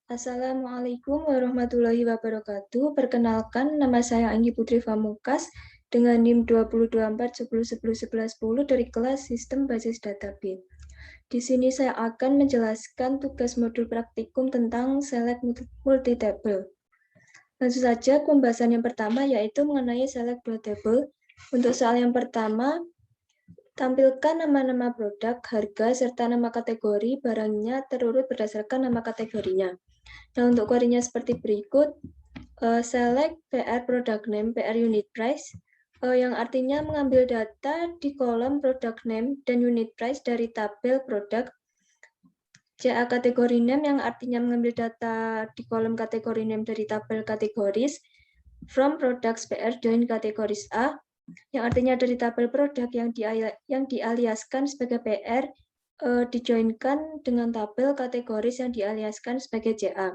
Assalamualaikum warahmatullahi wabarakatuh. Perkenalkan, nama saya Anggi Putri Pamungkas dengan NIM 2024101110 dari kelas Sistem Basis Database. Di sini saya akan menjelaskan tugas modul praktikum tentang Select Multitable. Langsung saja pembahasan yang pertama yaitu mengenai Select Multitable. Untuk soal yang pertama, tampilkan nama-nama produk, harga, serta nama kategori barangnya terurut berdasarkan nama kategorinya. Nah, untuk query-nya seperti berikut. Select PR product name, PR unit price, yang artinya mengambil data di kolom product name dan unit price dari tabel produk. CA kategori name yang artinya mengambil data di kolom kategori name dari tabel kategoris. From products PR join kategoris A, yang artinya dari tabel produk yang dialiaskan sebagai PR dijoinkan dengan tabel kategoris yang dialiaskan sebagai CA.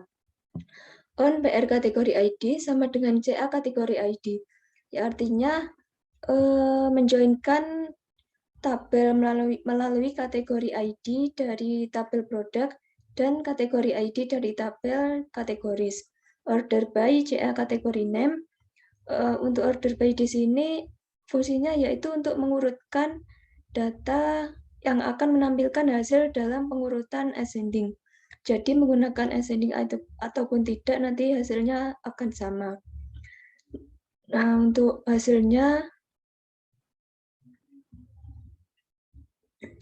On PR kategori ID sama dengan CA kategori ID. Ya, artinya menjoinkan tabel melalui kategori ID dari tabel produk dan kategori ID dari tabel kategoris. Order by CA kategori name. Untuk order by di sini fungsinya yaitu untuk mengurutkan data yang akan menampilkan hasil dalam pengurutan ascending. Jadi menggunakan ascending ataupun tidak nanti hasilnya akan sama. Nah, untuk hasilnya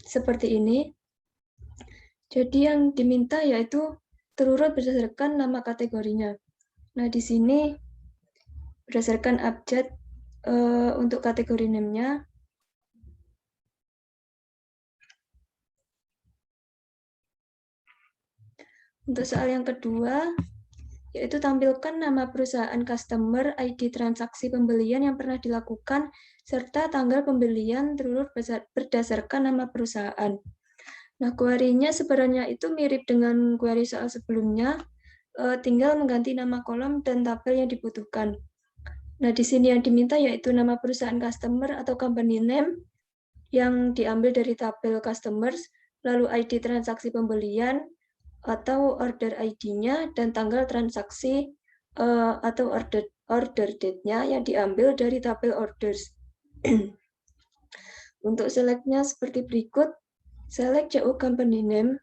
seperti ini. Jadi yang diminta yaitu terurut berdasarkan nama kategorinya. Nah, di sini berdasarkan abjad untuk kategori name-nya. Untuk soal yang kedua, yaitu tampilkan nama perusahaan customer, ID transaksi pembelian yang pernah dilakukan, serta tanggal pembelian terurut berdasarkan nama perusahaan. Nah, query-nya sebenarnya itu mirip dengan query soal sebelumnya, tinggal mengganti nama kolom dan tabel yang dibutuhkan. Nah, di sini yang diminta yaitu nama perusahaan customer atau company name yang diambil dari tabel customers, lalu ID transaksi pembelian, atau order ID-nya dan tanggal transaksi atau order date-nya yang diambil dari tabel orders. Untuk select-nya seperti berikut. Select CU company name,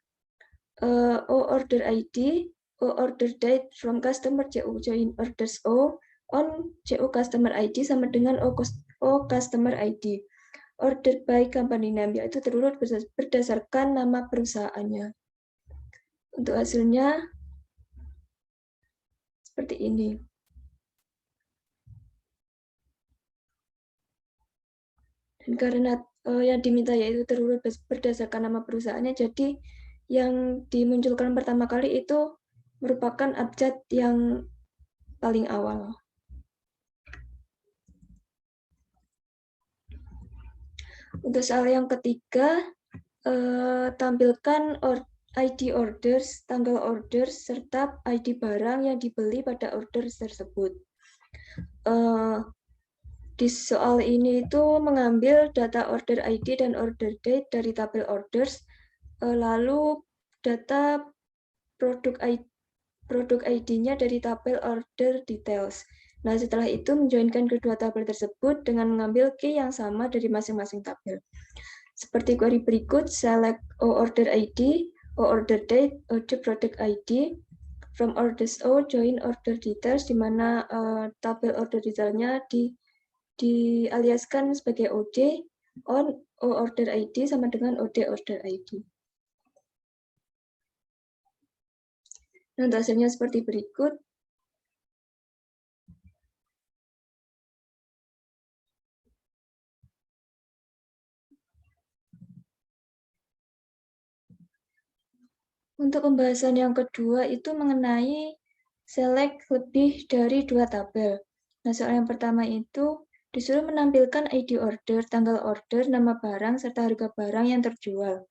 O order ID, O order date from customer CU join orders O, on CU customer ID sama dengan O customer ID. Order by company name yaitu terurut berdasarkan nama perusahaannya. Untuk hasilnya seperti ini. Dan karena yang diminta yaitu terurut berdasarkan nama perusahaannya, jadi yang dimunculkan pertama kali itu merupakan abjad yang paling awal. Untuk soal yang ketiga, tampilkan ID orders, tanggal orders, serta ID barang yang dibeli pada orders tersebut. Di soal ini itu mengambil data order ID dan order date dari tabel orders, lalu data produk ID-nya dari tabel order details. Nah, setelah itu menjoinkan kedua tabel tersebut dengan mengambil key yang sama dari masing-masing tabel. Seperti query berikut, select O order ID, O order date, O the product ID, from orders O join order details, di mana tabel order detailnya dialiaskan sebagai OD, on O order ID sama dengan OD order ID. Nah, untuk hasilnya seperti berikut. Untuk pembahasan yang kedua itu mengenai select lebih dari 2 tabel. Nah, soal yang pertama itu disuruh menampilkan ID order, tanggal order, nama barang, serta harga barang yang terjual.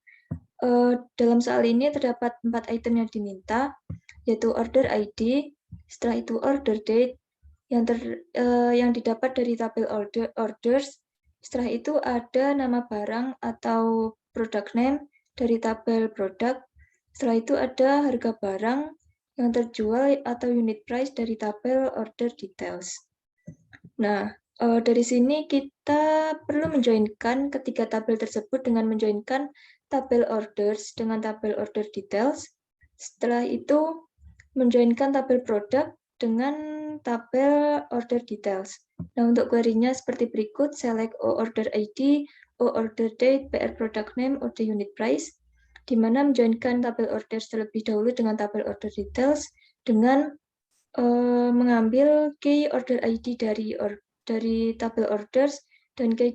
Dalam soal ini terdapat 4 item yang diminta, yaitu order ID, setelah itu order date, yang didapat dari tabel orders, setelah itu ada nama barang atau product name dari tabel produk, setelah itu ada harga barang yang terjual atau unit price dari tabel order details. Nah, dari sini kita perlu menjoinkan ketiga tabel tersebut dengan menjoinkan tabel orders dengan tabel order details. Setelah itu, menjoinkan tabel produk dengan tabel order details. Nah, untuk query-nya seperti berikut, select O order ID, O order date, PR product name, order unit price, di mana menjoinkan tabel orders terlebih dahulu dengan tabel order details dengan mengambil key order ID dari tabel orders dan key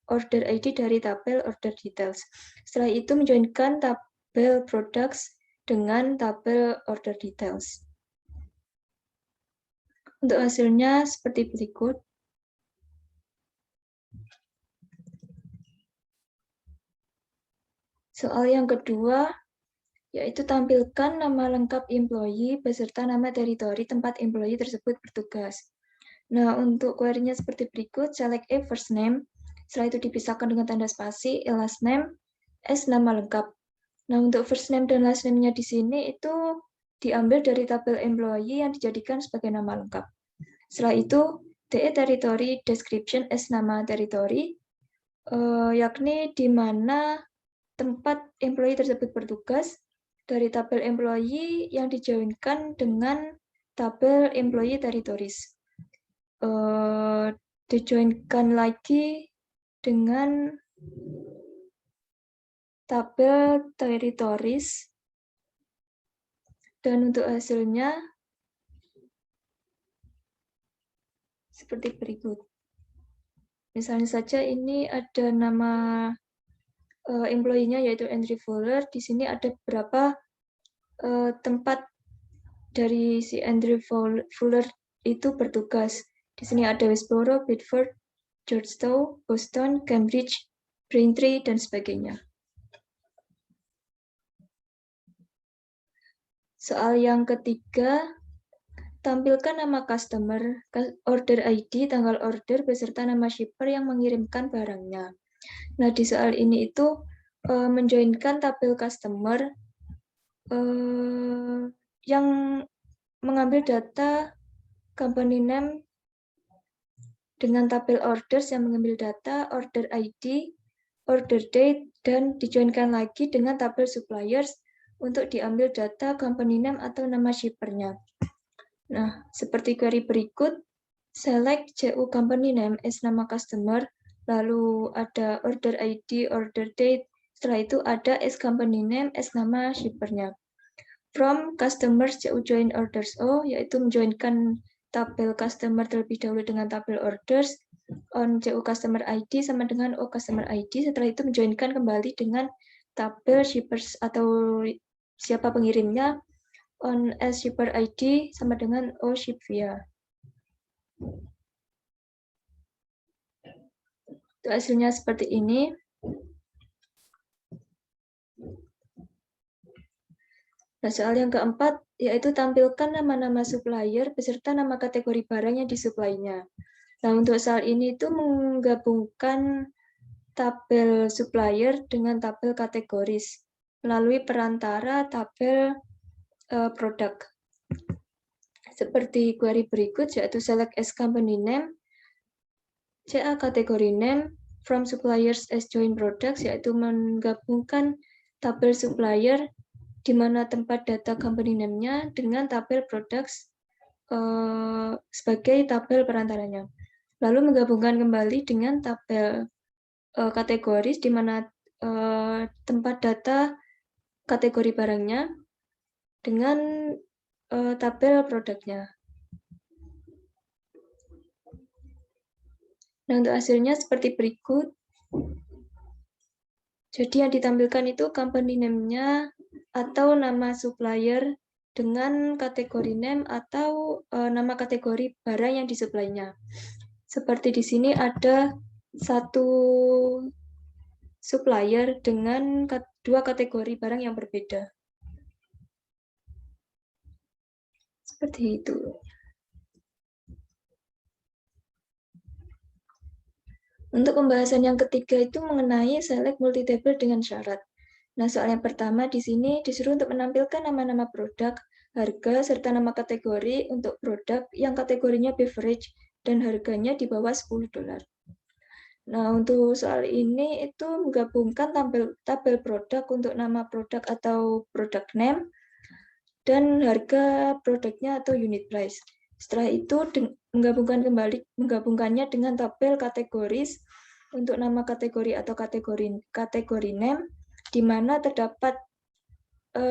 order ID dari tabel order details. Setelah itu menjoinkan tabel products dengan tabel order details. Untuk hasilnya seperti berikut. Soal yang kedua, yaitu tampilkan nama lengkap employee beserta nama teritori tempat employee tersebut bertugas. Nah, untuk query-nya seperti berikut, select A first name, setelah itu dipisahkan dengan tanda spasi, last name, S nama lengkap. Nah, untuk first name dan last name-nya di sini itu diambil dari tabel employee yang dijadikan sebagai nama lengkap. Setelah itu, DE territory description S nama teritori, yakni di mana tempat employee tersebut bertugas dari tabel employee yang dijoinkan dengan tabel employee territories. Dijoinkan lagi dengan tabel territories, dan untuk hasilnya seperti berikut. Misalnya saja ini ada nama employee-nya yaitu Andrew Fuller. Di sini ada beberapa tempat dari si Andrew Fuller itu bertugas. Di sini ada Westboro, Bedford, Georgetown, Boston, Cambridge, Braintree, dan sebagainya. Soal yang ketiga, tampilkan nama customer, order ID, tanggal order, beserta nama shipper yang mengirimkan barangnya. Nah, di soal ini itu menjoinkan tabel customer yang mengambil data company name dengan tabel orders yang mengambil data order ID, order date, dan dijoinkan lagi dengan tabel suppliers untuk diambil data company name atau nama shippernya. Nah, seperti query berikut, select CU company name as nama customer, lalu ada order ID, order date, setelah itu ada as company name as nama shippernya. From customers CU join orders O, yaitu menjoinkan tabel customer terlebih dahulu dengan tabel orders, on CU customer ID sama dengan O customer ID, setelah itu menjoinkan kembali dengan tabel shippers atau siapa pengirimnya, on S shipper ID sama dengan O ship via. Hasilnya seperti ini. Nah, soal yang keempat, yaitu tampilkan nama-nama supplier beserta nama kategori barang yang disuplainya. Nah, untuk soal ini itu menggabungkan tabel supplier dengan tabel kategoris melalui perantara tabel produk. Seperti query berikut, yaitu select as company name, CA kategori name, from suppliers as join products, yaitu menggabungkan tabel supplier di mana tempat data company name-nya dengan tabel products sebagai tabel perantaranya. Lalu menggabungkan kembali dengan tabel kategoris di mana tempat data kategori barangnya dengan tabel produknya. Nah, untuk hasilnya seperti berikut. Jadi yang ditampilkan itu company name-nya atau nama supplier dengan kategori name atau nama kategori barang yang disuplainya. Seperti di sini ada satu supplier dengan dua kategori barang yang berbeda. Seperti itu. Untuk pembahasan yang ketiga itu mengenai select multi-table dengan syarat. Nah, soal yang pertama di sini disuruh untuk menampilkan nama-nama produk, harga, serta nama kategori untuk produk yang kategorinya beverage dan harganya di bawah $10. Nah, untuk soal ini itu menggabungkan tabel produk untuk nama produk atau product name dan harga produknya atau unit price. Setelah itu menggabungkannya dengan tabel kategoris untuk nama kategori atau kategori name, di mana terdapat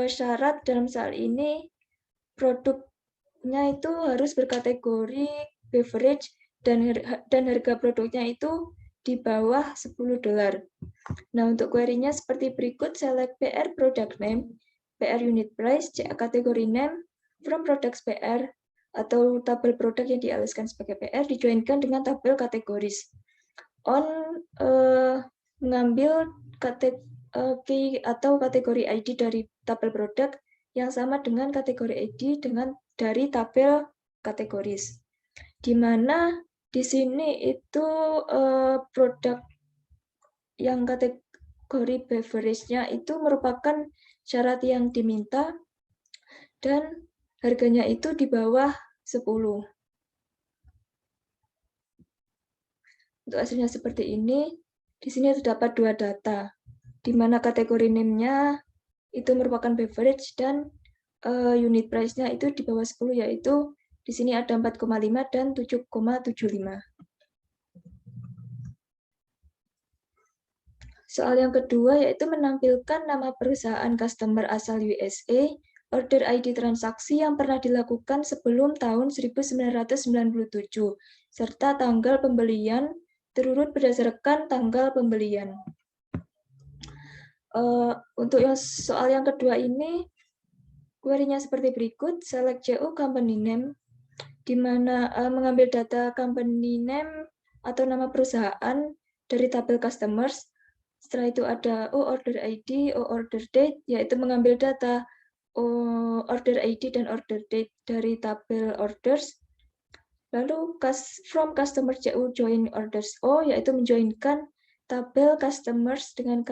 syarat dalam soal ini produknya itu harus berkategori beverage dan harga produknya itu di bawah $10. Nah, untuk query-nya seperti berikut, select PR product name, PR unit price, kategori name, from products PR, atau tabel produk yang dialaskan sebagai PR, dijoinkan dengan tabel kategoris. On mengambil key atau kategori ID dari tabel produk yang sama dengan kategori ID dari tabel kategoris. Di mana di sini itu produk yang kategori beverage-nya itu merupakan syarat yang diminta dan harganya itu di bawah 10. Untuk hasilnya seperti ini, di sini terdapat dua data, di mana kategori name-nya itu merupakan beverage dan unit price-nya itu di bawah 10, yaitu di sini ada 4,5 dan 7,75. Soal yang kedua yaitu menampilkan nama perusahaan customer asal USA, order ID transaksi yang pernah dilakukan sebelum tahun 1997, serta tanggal pembelian terurut berdasarkan tanggal pembelian. Untuk soal yang kedua ini, query-nya seperti berikut, select CO company name, di mana mengambil data company name atau nama perusahaan dari tabel customers. Setelah itu ada order ID, order date, yaitu mengambil data order ID dan order date dari tabel orders. Lalu from customer CU join orders O, yaitu menjoinkan tabel customers dengan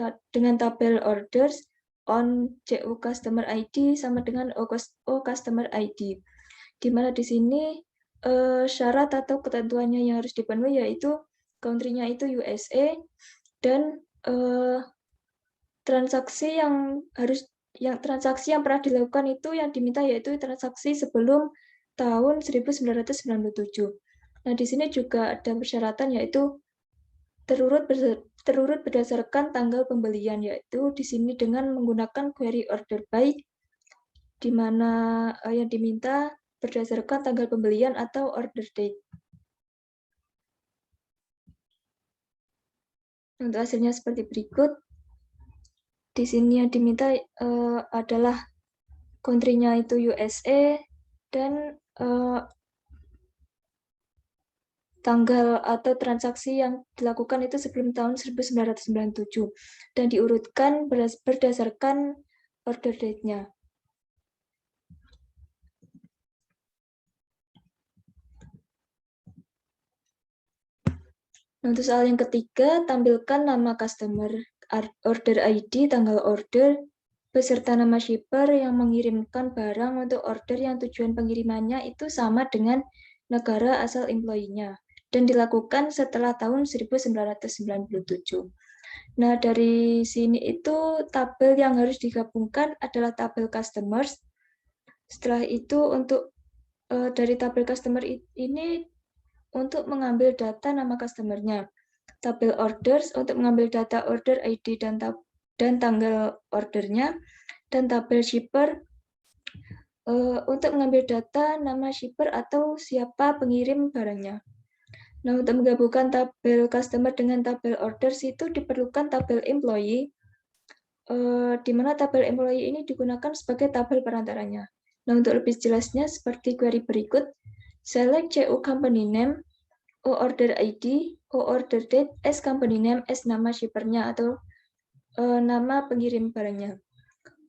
tabel orders on CU customer ID sama dengan O customer ID. Di mana di sini syarat atau ketentuannya yang harus dipenuhi yaitu country-nya itu USA dan transaksi yang pernah dilakukan itu yang diminta yaitu transaksi sebelum tahun 1997. Nah, di sini juga ada persyaratan yaitu terurut berdasarkan tanggal pembelian, yaitu di sini dengan menggunakan query order by, di mana yang diminta berdasarkan tanggal pembelian atau order date. Untuk hasilnya seperti berikut. Di sini yang diminta adalah country-nya itu USA dan tanggal atau transaksi yang dilakukan itu sebelum tahun 1997 dan diurutkan berdasarkan order date-nya. Untuk soal yang ketiga, tampilkan nama customer, order ID, tanggal order, beserta nama shipper yang mengirimkan barang untuk order yang tujuan pengirimannya itu sama dengan negara asal employee-nya dan dilakukan setelah tahun 1997. Nah, dari sini itu tabel yang harus digabungkan adalah tabel customers. Setelah itu untuk dari tabel customer ini untuk mengambil data nama customer-nya. Tabel orders untuk mengambil data order ID dan tanggal ordernya, dan tabel shipper untuk mengambil data nama shipper atau siapa pengirim barangnya. Nah, untuk menggabungkan tabel customer dengan tabel orders itu diperlukan tabel employee, di mana tabel employee ini digunakan sebagai tabel perantaranya. Nah, untuk lebih jelasnya seperti query berikut, select CU company name, O order ID, O order date, S company name, S nama shippernya atau nama pengirim barangnya.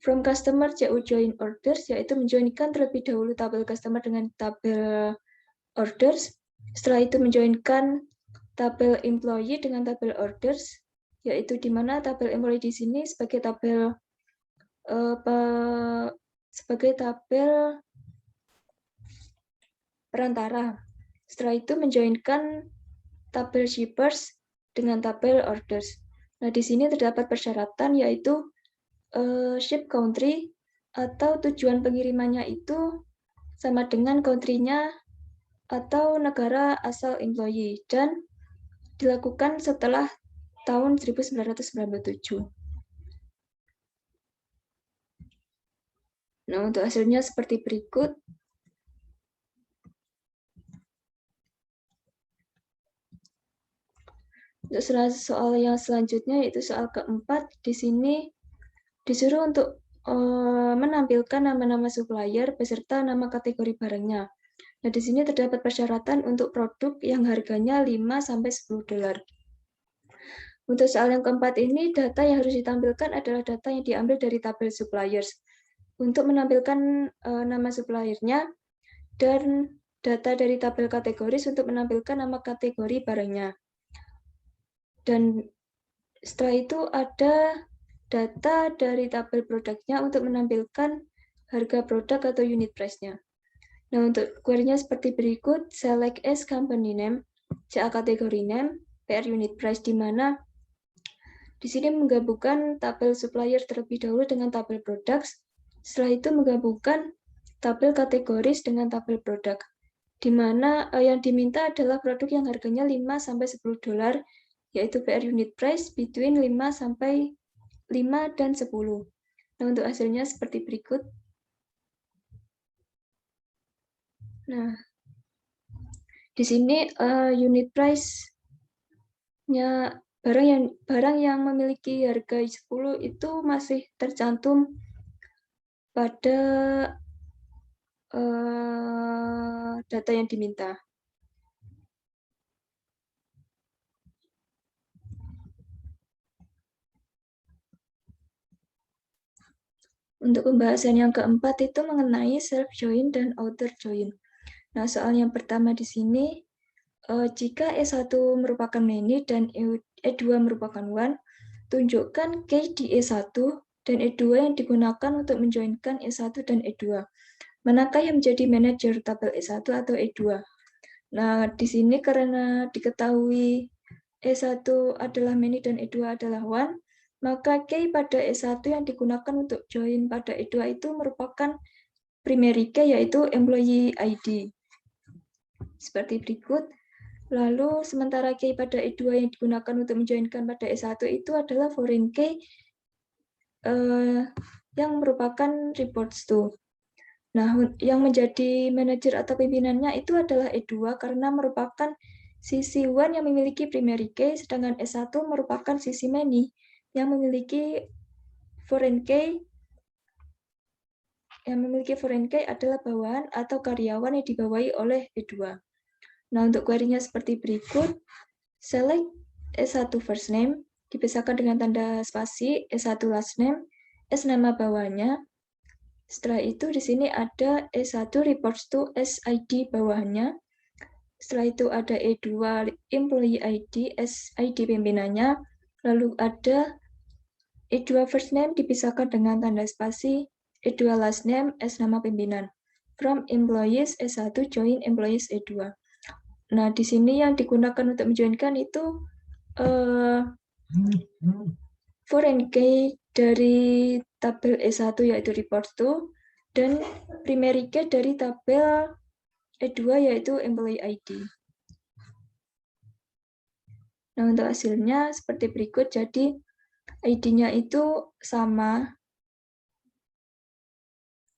From customer CU join orders, yaitu menjoinkan terlebih dahulu tabel customer dengan tabel orders. Setelah itu menjoinkan tabel employee dengan tabel orders, yaitu di mana tabel employee di sini sebagai tabel sebagai tabel perantara. Setelah itu menjoinkan tabel shippers dengan tabel orders. Nah, di sini terdapat persyaratan yaitu ship country atau tujuan pengirimannya itu sama dengan country-nya atau negara asal employee dan dilakukan setelah tahun 1997. Nah, untuk hasilnya seperti berikut. Untuk soal yang selanjutnya yaitu soal keempat, di sini disuruh untuk menampilkan nama-nama supplier beserta nama kategori barangnya. Nah, di sini terdapat persyaratan untuk produk yang harganya 5-10 dolar. Untuk soal yang keempat ini, data yang harus ditampilkan adalah data yang diambil dari tabel suppliers. Untuk menampilkan nama suppliernya dan data dari tabel kategoris untuk menampilkan nama kategori barangnya. Dan setelah itu ada data dari tabel produknya untuk menampilkan harga produk atau unit price-nya. Nah, untuk query-nya seperti berikut, select as company name, CA category name, PR unit price, di mana di sini menggabungkan tabel supplier terlebih dahulu dengan tabel products, setelah itu menggabungkan tabel kategoris dengan tabel produk, di mana yang diminta adalah produk yang harganya 5-10 dolar, yaitu PR unit price between 5 dan 10. Nah, untuk hasilnya seperti berikut. Nah, di sini unit price-nya barang yang memiliki harga 10 itu masih tercantum pada data yang diminta. Untuk pembahasan yang keempat itu mengenai self join dan outer join. Nah, soal yang pertama di sini, jika E1 merupakan many dan E2 merupakan one, tunjukkan key di E1 dan E2 yang digunakan untuk menjoinkan E1 dan E2. Manakah yang menjadi manajer tabel E1 atau E2? Nah, di sini karena diketahui E1 adalah many dan E2 adalah one, maka key pada E1 yang digunakan untuk join pada E2 itu merupakan primary key, yaitu employee ID. Seperti berikut. Lalu, sementara key pada E2 yang digunakan untuk menjoinkan pada E1 itu adalah foreign key yang merupakan reports to. Nah, yang menjadi manajer atau pimpinannya itu adalah E2 karena merupakan sisi one yang memiliki primary key, sedangkan S1 merupakan sisi many yang memiliki foreign key. Yang memiliki foreign key adalah bawahan atau karyawan yang dibawahi oleh E2. Nah, untuk query-nya seperti berikut. Select S1 first name, dipisahkan dengan tanda spasi, S1 last name, S nama bawahnya. Setelah itu di sini ada E1 reports to SID bawahnya. Setelah itu ada E2 employee ID, SID pimpinannya. Lalu ada E2 first name dipisahkan dengan tanda spasi, E2 last name, S nama pimpinan. From employees S1 join employees E2. Nah, di sini yang digunakan untuk menjoinkan itu foreign key dari tabel E1 yaitu report to, dan primary key dari tabel E2 yaitu employee ID. Nah, untuk hasilnya seperti berikut. Jadi ID-nya itu sama.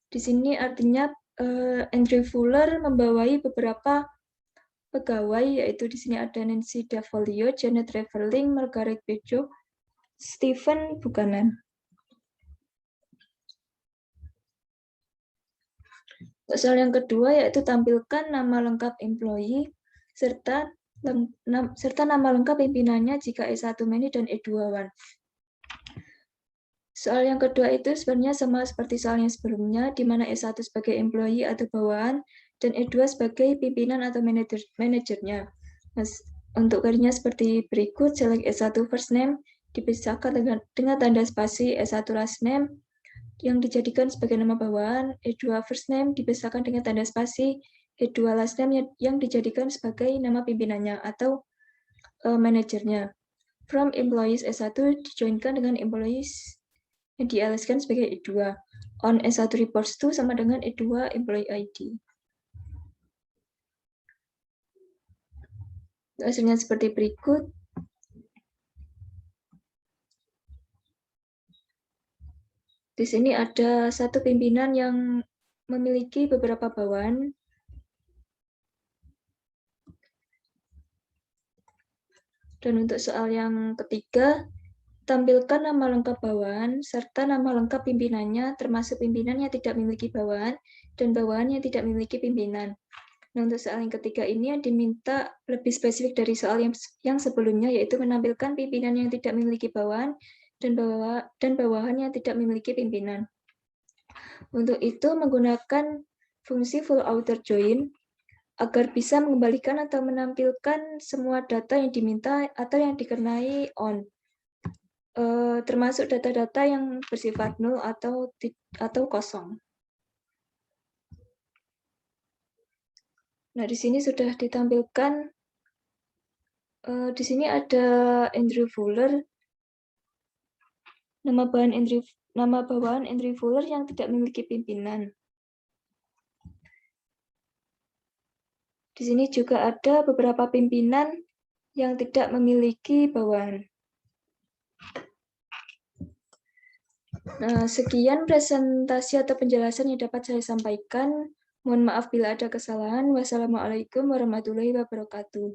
Di sini artinya Andrew Fuller membawahi beberapa pegawai, yaitu di sini ada Nancy Davolio, Janet Reverling, Margaret Bejo, Stephen Buchanan. Soal yang kedua yaitu tampilkan nama lengkap employee serta nama lengkap pimpinannya jika E1 many dan E2 one. Soal yang kedua itu sebenarnya sama seperti soal yang sebelumnya, di mana E1 sebagai employee atau bawahan dan E2 sebagai pimpinan atau manajernya. Nah, untuk query-nya seperti berikut. Select E1 first name, dipisahkan dengan tanda spasi, E1 last name, yang dijadikan sebagai nama bawahan, E2 first name dipisahkan dengan tanda spasi, E2 last name yang dijadikan sebagai nama pimpinannya atau manajernya. From employees S1 dijoinkan dengan employees yang dialaskan sebagai E2. On S1 reports to sama dengan E2 employee ID. Hasilnya seperti berikut. Di sini ada satu pimpinan yang memiliki beberapa bawahan. Dan untuk soal yang ketiga, tampilkan nama lengkap bawahan serta nama lengkap pimpinannya, termasuk pimpinan yang tidak memiliki bawahan dan bawahan yang tidak memiliki pimpinan. Nah, untuk soal yang ketiga ini yang diminta lebih spesifik dari soal yang sebelumnya, yaitu menampilkan pimpinan yang tidak memiliki bawahan dan bawahan yang tidak memiliki pimpinan. Untuk itu menggunakan fungsi full outer join agar bisa mengembalikan atau menampilkan semua data yang diminta atau yang dikenai on, termasuk data-data yang bersifat null atau kosong. Nah, di sini sudah ditampilkan. Di sini ada Andrew Fuller, nama bawahan Andrew Fuller yang tidak memiliki pimpinan. Di sini juga ada beberapa pimpinan yang tidak memiliki bawahan. Nah, sekian presentasi atau penjelasan yang dapat saya sampaikan. Mohon maaf bila ada kesalahan. Wassalamualaikum warahmatullahi wabarakatuh.